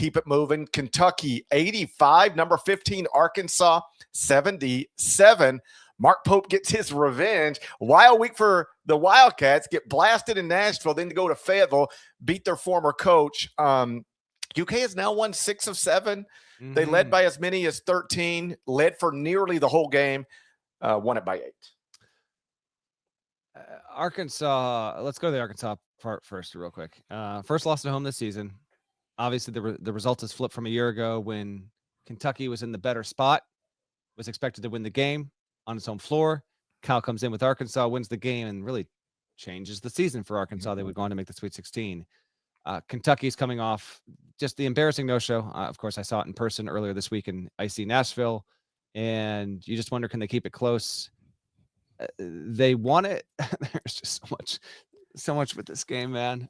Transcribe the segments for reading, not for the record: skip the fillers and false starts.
keep it moving. Kentucky 85, number 15 Arkansas 77. Mark Pope gets his revenge. Wild week for the Wildcats, get blasted in Nashville, then to go to Fayetteville, beat their former coach. UK has now won 6 of 7. Mm-hmm. They led by as many as 13, led for nearly the whole game, won it by 8. Arkansas, let's go to the Arkansas part first real quick. First loss at home this season. Obviously, the result has flipped from a year ago when Kentucky was in the better spot, was expected to win the game on its home floor. Cal comes in with Arkansas, wins the game, and really changes the season for Arkansas. They would go on to make the Sweet 16. Kentucky's coming off just the embarrassing no-show. Of course, I saw it in person earlier this week in icy Nashville, and you just wonder, can they keep it close? They won it. There's just so much with this game, man.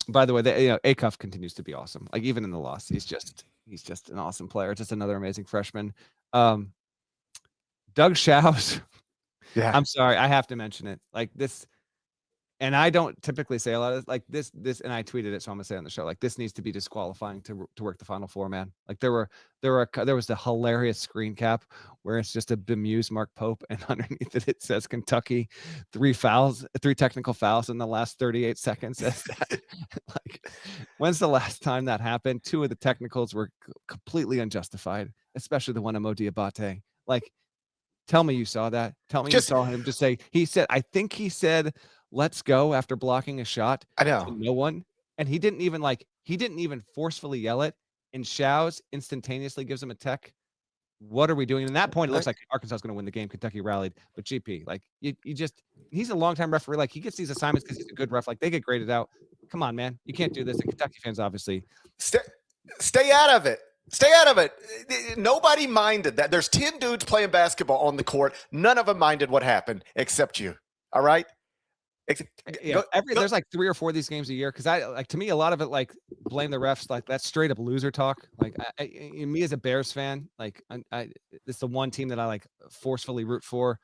By the way, Acuff continues to be awesome. Like, even in the loss, he's just an awesome player. Just another amazing freshman. Doug Shouse. Yeah, I'm sorry, I have to mention it. Like this, and I don't typically say a lot of like this, and I tweeted it, so I'm gonna say it on the show. Like, this needs to be disqualifying to work the Final Four, man. Like there was the hilarious screen cap where it's just a bemused Mark Pope, and underneath it says Kentucky 3 technical fouls in the last 38 seconds. Like, when's the last time that happened? 2 of the technicals were completely unjustified, especially the one on Mo Diabate. Like, tell me you saw that. Tell me you saw him just say, I think he said, let's go, after blocking a shot. I know. To no one. And he didn't even forcefully yell it. And Shouse instantaneously gives him a tech. What are we doing? And at that point, it looks like Arkansas is going to win the game. Kentucky rallied. But GP, like, he's a longtime referee. Like, he gets these assignments because he's a good ref. Like, they get graded out. Come on, man. You can't do this. And Kentucky fans, obviously. Stay out of it. Stay out of it. Nobody minded that. There's 10 dudes playing basketball on the court. None of them minded what happened except you. All right? There's like 3 or 4 of these games a year, because to me, a lot of it, like, blame the refs, like, that's straight up loser talk. Like, me as a Bears fan, like, it's the one team that I like forcefully root for.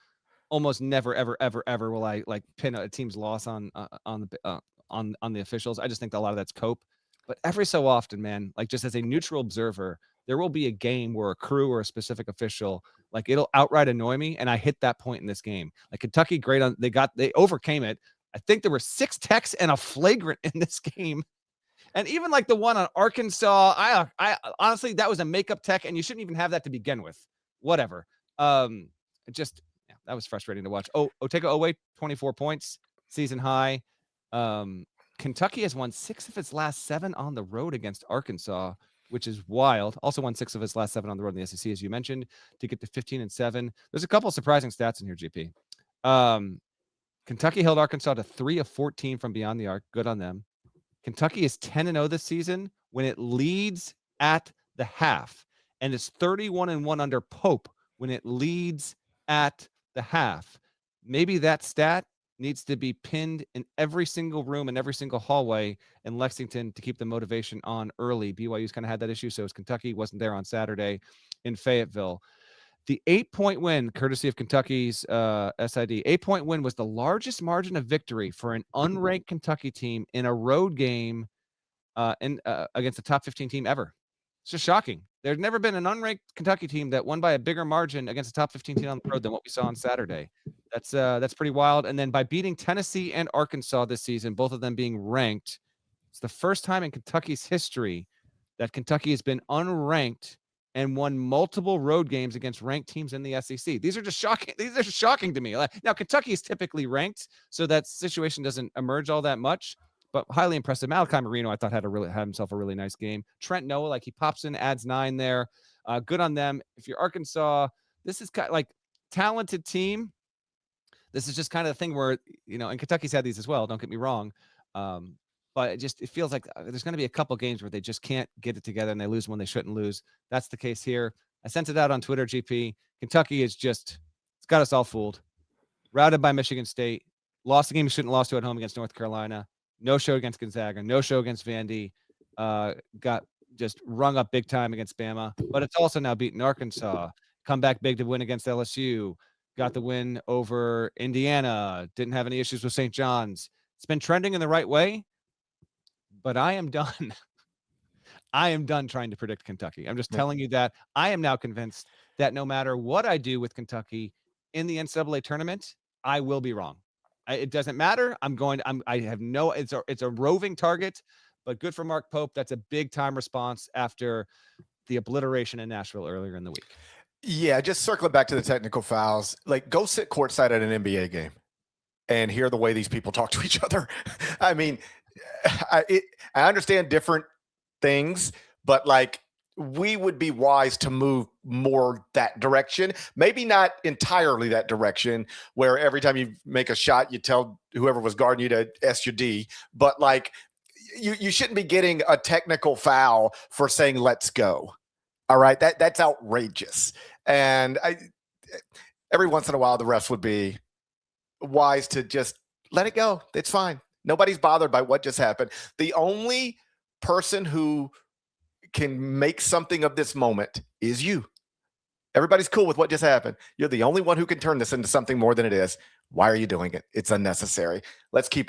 Almost never, ever, ever, ever will I like pin a team's loss on the officials. I just think that a lot of that's cope. But every so often, man, like, just as a neutral observer, there will be a game where a crew or a specific official, like, it'll outright annoy me, and I hit that point in this game. Like, Kentucky, they overcame it. I think there were 6 techs and a flagrant in this game. And even like the one on Arkansas, I honestly, that was a makeup tech, and you shouldn't even have that to begin with. Whatever. That was frustrating to watch. Otega Owe, 24 points, season high. Kentucky has won 6 of its last 7 on the road against Arkansas, which is wild. Also won 6 of its last 7 on the road in the SEC, as you mentioned, to get to 15-7. There's a couple of surprising stats in here, GP. Kentucky held Arkansas to 3 of 14 from beyond the arc. Good on them. Kentucky is 10-0 this season when it leads at the half, and is 31-1 under Pope when it leads at the half. Maybe that stat needs to be pinned in every single room and every single hallway in Lexington to keep the motivation on early. BYU's kind of had that issue, so as Kentucky wasn't there on Saturday in Fayetteville. The 8-point win, courtesy of Kentucky's SID, 8-point win was the largest margin of victory for an unranked Kentucky team in a road game against a top 15 team ever. It's just shocking. There's never been an unranked Kentucky team that won by a bigger margin against a top 15 team on the road than what we saw on Saturday. That's pretty wild. And then by beating Tennessee and Arkansas this season, both of them being ranked, it's the first time in Kentucky's history that Kentucky has been unranked and won multiple road games against ranked teams in the SEC. These are just shocking. These are shocking to me. Now, Kentucky is typically ranked, so that situation doesn't emerge all that much, but highly impressive. Malachi Marino, I thought, had himself a really nice game. Trent Noah, like, he pops in, adds 9 there. Good on them. If you're Arkansas, this is kind of like talented team. This is just kind of the thing where, and Kentucky's had these as well, don't get me wrong. But it feels like there's going to be a couple games where they just can't get it together and they lose when they shouldn't lose. That's the case here. I sent it out on Twitter, GP. Kentucky it's got us all fooled. Routed by Michigan State. Lost the game you shouldn't have lost to at home against North Carolina. No show against Gonzaga. No show against Vandy. Got just rung up big time against Bama. But it's also now beaten Arkansas. Come back big to win against LSU. Got the win over Indiana. Didn't have any issues with St. John's. It's been trending in the right way. But I am done. I am done trying to predict Kentucky. I'm just telling you that I am now convinced that no matter what I do with Kentucky in the NCAA tournament, I will be wrong. It doesn't matter. I have no, it's a roving target, but good for Mark Pope. That's a big time response after the obliteration in Nashville earlier in the week. Yeah, just circling back to the technical fouls, like go sit courtside at an NBA game and hear the way these people talk to each other. I mean, I understand different things, but like we would be wise to move more that direction. Maybe not entirely that direction where every time you make a shot, you tell whoever was guarding you to S your D, but like you shouldn't be getting a technical foul for saying, let's go. All right. That's outrageous. And every once in a while, the refs would be wise to just let it go. It's fine. Nobody's bothered by what just happened. The only person who can make something of this moment is you. Everybody's cool with what just happened. You're the only one who can turn this into something more than it is. Why are you doing it? It's unnecessary. Let's keep it